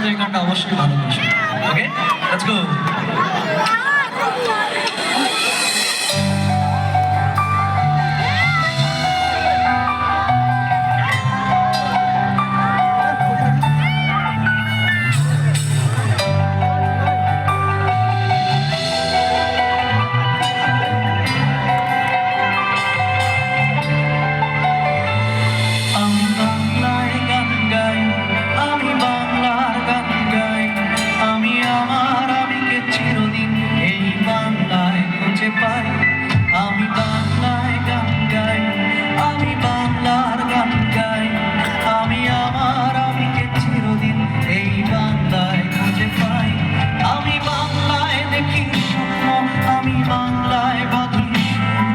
তো এই গানটা অবশ্যই ভালোবাসে। ওকে, লেটস গো। আমি বাংলায় গান গাই, আমি বাংলার গান গাই, আমি আমার আমিকে চিরদিন এই বাংলায় খুঁজে পাই। আমি বাংলায় দেখি স্বপ্ন, আমি বাংলায় বাঁধি সুর,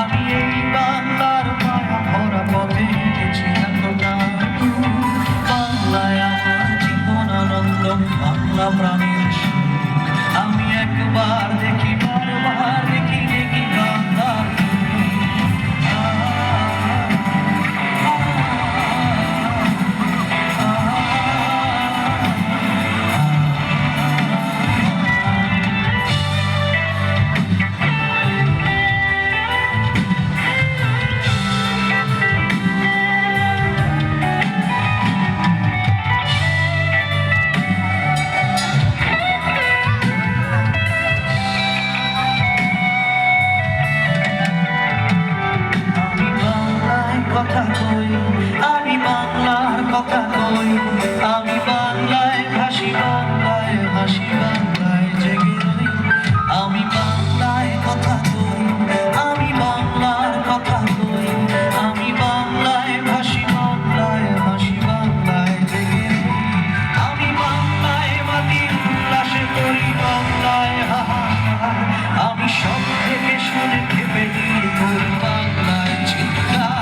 আমি এই বাংলার মায়া ভরা পথে হেঁটেছি এতটা দূর। বাংলায় আমার জীবন আনন্দ, বাংলা প্রাণের সুর। আমি একবার দেখি, বারবার দেখি, দেখি বাংলার কথা কই, আমি বাংলার কথা কই, আমি বাংলায় ভাসি, বাংলায় ভাসি, বাংলায় জেগে রই। আমি বাংলায় কথা কই, আমি বাংলার কথা কই, আমি বাংলায় ভাসি, বাংলায় ভাসি, বাংলায় জেগে রই। আমি বাংলায় মাটি উল্লাসে করি, বাংলায় হাহাকার, আমি সব থেকে শুনে ভেবে দিয়ে করি বাংলায় চিৎকার।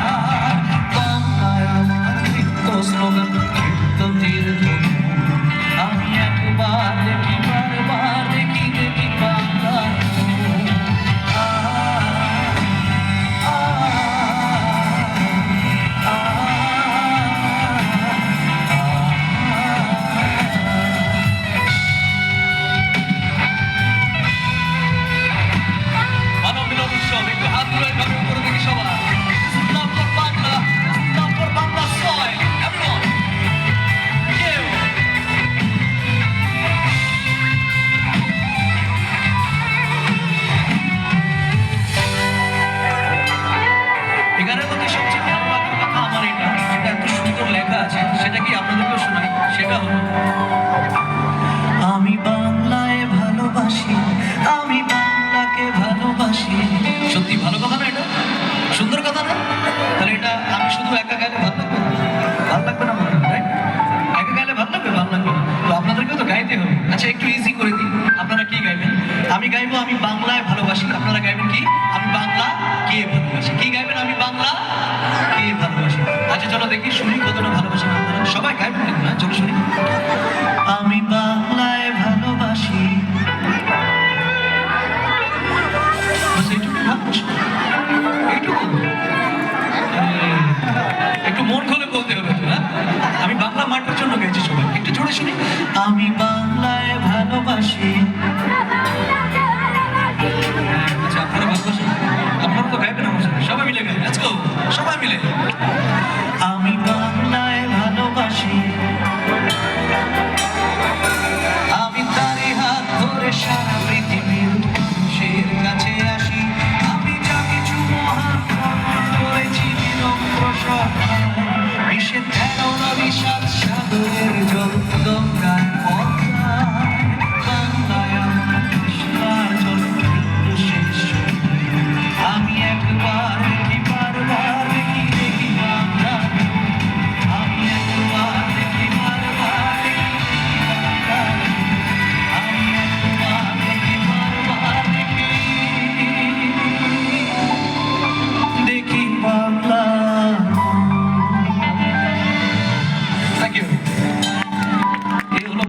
স্লোগান কীর্তনের ধুন, আমি একবার দেখি, বারবার দেখি, দেখি বাংলা। মানব মিলন উৎসব, একটু হাত তুলে ভাবে উপরে দেখি সবাই। এখানের মধ্যে সবচেয়ে ভালো লাগার কথা আমার এটা, যেটা এত সুন্দর লেখা আছে, সেটা কি আপনাদেরকেও শোনাই। সেটা হলো, আমি বাংলায় ভালোবাসি, আমি বাংলাকে ভালোবাসি। সত্যি ভালো কথা না এটা? সুন্দর কথা না? তাহলে এটা আমি শুধু একা গাইলে ভালো লাগবে না? ভালো লাগবে না মনে হয়, একা গাইলে ভালো লাগবে? ভালো লাগবে না তো আপনাদেরকেও তো গাইতে হবে। আচ্ছা, একটু ইজি করে দিই, আপনারা কি গাইবেন? আমি গাইবো আমি বাংলায় ভালোবাসি, আপনারা গাইবেন কি? আমি বাংলা কে ভালোবাসি। কি গাইবেন? আমি বাংলা কে ভালোবাসি। আচ্ছা চলো দেখি, শুনি কতটা ভালোবাসেন আপনারা। সবাই গাইবেন কিন্তু, না? চলো শুনি। আমি বাংলায় ভালোবাসি, এইটুকু ভালোবাসি, এইটুকু একটু মন খুলে বলতে হবে তো, না? আমি বাংলা মাটির জন্য গেছি। সবাই একটু জোরে শুনি। আমি বাংলায় ভালোবাসি।